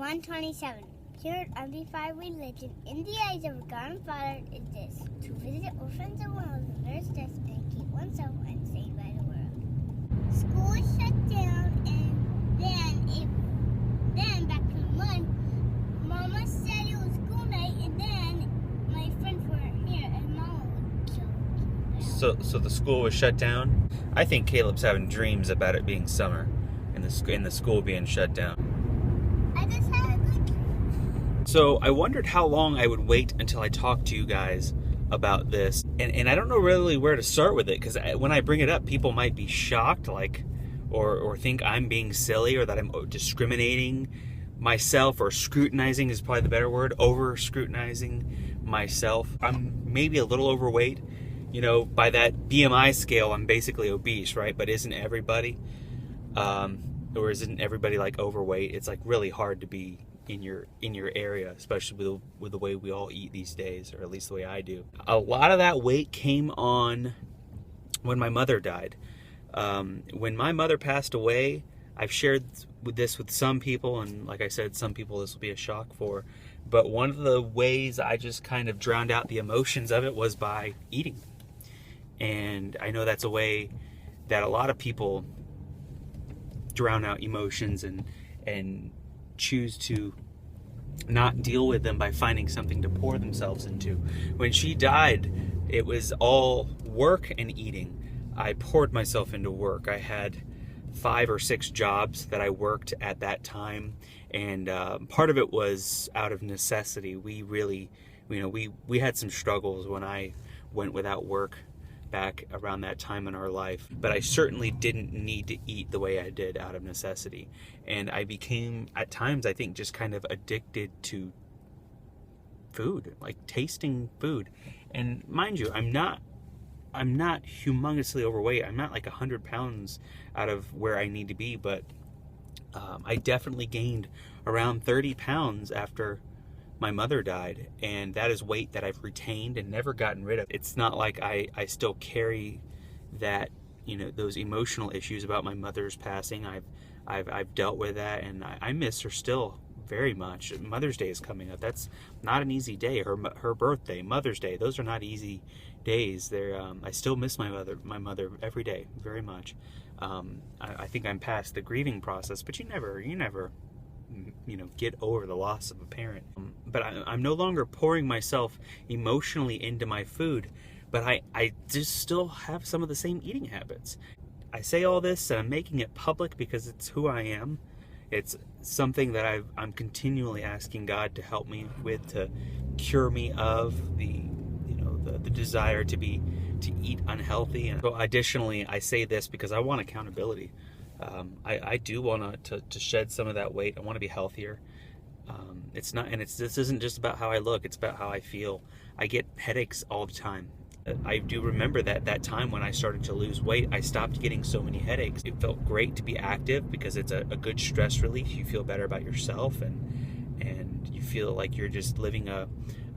127. Pure undefined religion in the eyes of a God and Father is this: to visit orphans and widows and nurse death and keep oneself unsaved by the world. School is shut down, and then back to one. Mama said it was school night, and then my friends weren't here, and Mama would kill me. So the school was shut down. I think Caleb's having dreams about it being summer, and the school being shut down. I just had a good dream. So I wondered how long I would wait until I talked to you guys about this, and I don't know really where to start with it, because when I bring it up, people might be shocked, or think I'm being silly, or that I'm discriminating myself, or scrutinizing is probably the better word, over scrutinizing myself. I'm maybe a little overweight. By that BMI scale, I'm basically obese, right? But isn't everybody? Or isn't everybody like overweight? It's like really hard to be in your area, especially with the way we all eat these days, or at least the way I do. A lot of that weight came on when my mother died. When my mother passed away, I've shared this with some people, and like I said, some people this will be a shock for. But one of the ways I just kind of drowned out the emotions of it was by eating. And I know that's a way that a lot of people drown out emotions and choose to not deal with them by finding something to pour themselves into. When she died, it was all work and eating. I poured myself into work. I had 5 or 6 jobs that I worked at that time, and part of it was out of necessity. We really, we had some struggles when I went without work back around that time in our life, but I certainly didn't need to eat the way I did out of necessity. And I became, at times, I think, just kind of addicted to food, like tasting food. And mind you, I'm not humongously overweight. I'm not like 100 pounds out of where I need to be, but I definitely gained around 30 pounds after my mother died, and that is weight that I've retained and never gotten rid of. It's not like I still carry that, those emotional issues about my mother's passing. I've dealt with that, and I miss her still very much. Mother's Day is coming up. That's not an easy day. Her birthday, Mother's Day, those are not easy days. I still miss my mother every day very much. I think I'm past the grieving process, but you never get over the loss of a parent. But I'm no longer pouring myself emotionally into my food, but I just still have some of the same eating habits. I say all this and I'm making it public because it's who I am. It's something that I'm continually asking God to help me with, to cure me of the desire to eat unhealthy. And so additionally, I say this because I want accountability. I do want to shed some of that weight. I want to be healthier. This isn't just about how I look, it's about how I feel. I get headaches all the time. I do remember that time when I started to lose weight, I stopped getting so many headaches. It felt great to be active because it's a good stress relief. You feel better about yourself, and you feel like you're just living a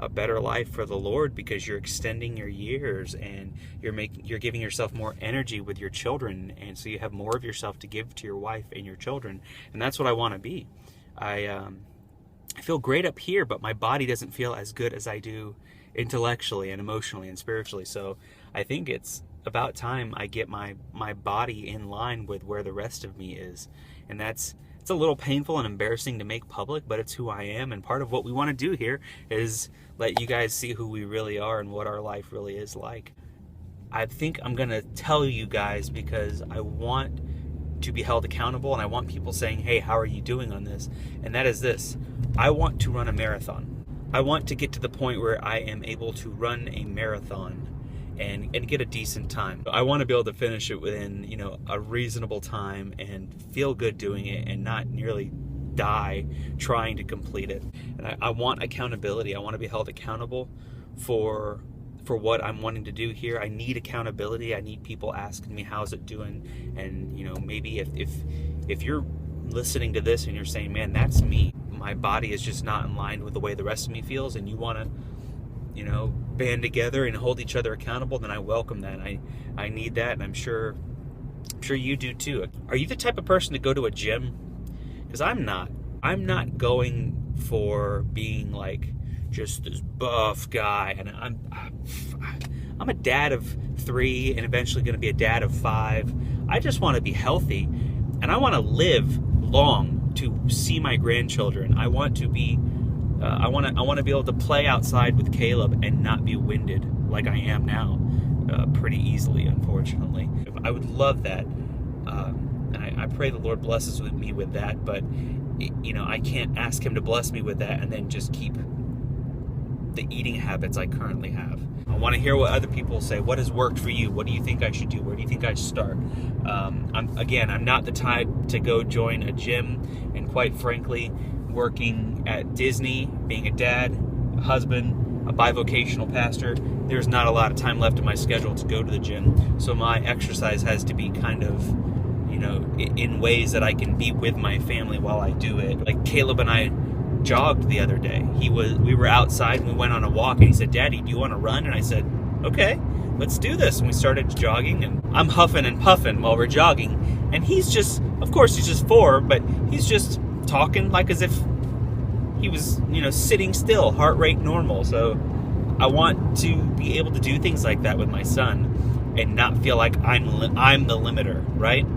better life for the Lord because you're extending your years, and you're giving yourself more energy with your children, and so you have more of yourself to give to your wife and your children. And that's what I want to be. I feel great up here, but my body doesn't feel as good as I do intellectually and emotionally and spiritually. So I think it's about time I get my body in line with where the rest of me is. And it's a little painful and embarrassing to make public, but it's who I am. And part of what we want to do here is let you guys see who we really are and what our life really is like. I think I'm going to tell you guys because I want to be held accountable, and I want people saying, hey, how are you doing on this? And that is this: I want to run a marathon. I want to get to the point where I am able to run a marathon and get a decent time. I want to be able to finish it within, a reasonable time and feel good doing it and not nearly die trying to complete it. And I want accountability. I want to be held accountable for what I'm wanting to do here. I need accountability. I need people asking me, how's it doing? And maybe if you're listening to this and you're saying, man, that's me, my body is just not in line with the way the rest of me feels, and you want to band together and hold each other accountable, then I welcome that. I need that, and I'm sure you do too. Are you the type of person to go to a gym? Because I'm not. I'm not going for being like just this buff guy, and I'm a dad of 3 and eventually going to be a dad of 5. I just want to be healthy, and I want to live long to see my grandchildren. I want to be I want to be able to play outside with Caleb and not be winded like I am now, pretty easily, unfortunately. I would love that, and I pray the Lord blesses me with that. But I can't ask Him to bless me with that and then just keep the eating habits I currently have. I want to hear what other people say. What has worked for you? What do you think I should do? Where do you think I should start? I'm not the type to go join a gym, and quite frankly, working at Disney, being a dad, a husband, a bivocational pastor, there's not a lot of time left in my schedule to go to the gym. So my exercise has to be kind of, in ways that I can be with my family while I do it. Like Caleb and I jogged the other day. We were outside and we went on a walk, and he said, "Daddy, do you want to run?" And I said, "Okay, let's do this." And we started jogging, and I'm huffing and puffing while we're jogging. And he's just 4, but he's just talking like as if he was, sitting still, heart rate normal. So I want to be able to do things like that with my son and not feel like I'm the limiter, right?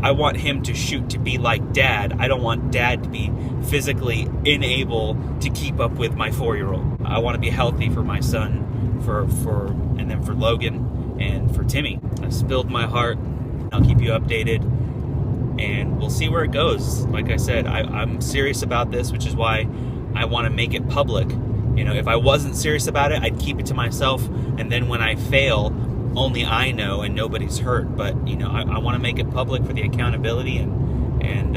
I want him to shoot to be like Dad. I don't want Dad to be physically unable to keep up with my 4-year-old. I want to be healthy for my son, and then for Logan and for Timmy. I've spilled my heart. I'll keep you updated, and we'll see where it goes. Like I said, I'm serious about this, which is why I want to make it public. If I wasn't serious about it, I'd keep it to myself, and then when I fail, only I know and nobody's hurt. But I want to make it public for the accountability and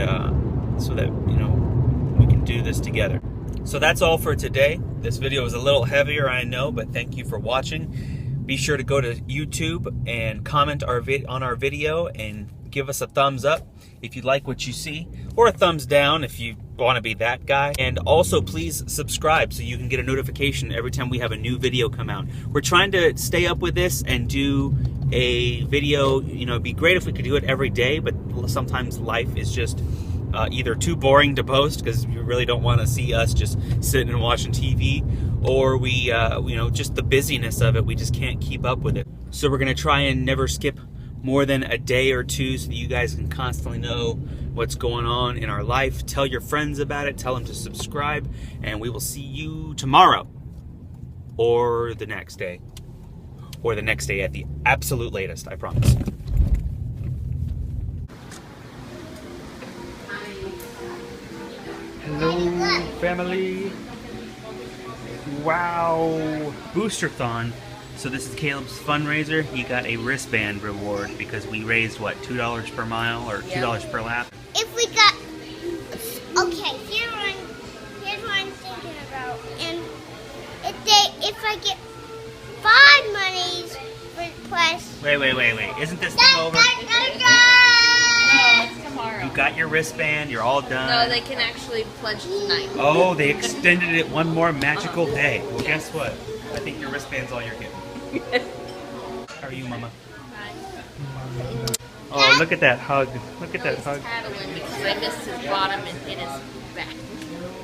so that we can do this together. So that's all for today. This video is a little heavier, I know, but thank you for watching. Be sure to go to YouTube and comment on our video and give us a thumbs up if you like what you see, or a thumbs down if you want to be that guy. And also please subscribe so you can get a notification every time we have a new video come out. We're trying to stay up with this and do a video. It'd be great if we could do it every day, but sometimes life is just either too boring to post because you really don't want to see us just sitting and watching TV, or we just the busyness of it, we just can't keep up with it. So we're going to try and never skip more than a day or two so that you guys can constantly know what's going on in our life. Tell your friends about it. Tell them to subscribe. And we will see you tomorrow. Or the next day. Or the next day at the absolute latest, I promise. Hello, family. Wow. Booster-thon. So this is Caleb's fundraiser. He got a wristband reward because we raised, what, $2 per mile or $2 per lap? If we got... Okay, here's what I'm thinking about. And if I get 5 monies requests... Wait. Isn't this thing over? No, it's tomorrow. You got your wristband. You're all done. No, they can actually pledge tonight. Oh, they extended it one more magical day. Well, guess what? I think your wristband's all you're getting. How are you, Mama? Oh, look at that hug. Look at that hug. Tattling because I missed his bottom and hit his back.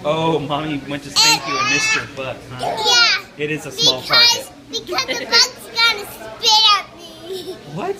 Oh, Mommy went to spank you and missed your butt, huh? Yeah. It is a small target. Because the bug's gonna spit at me. What?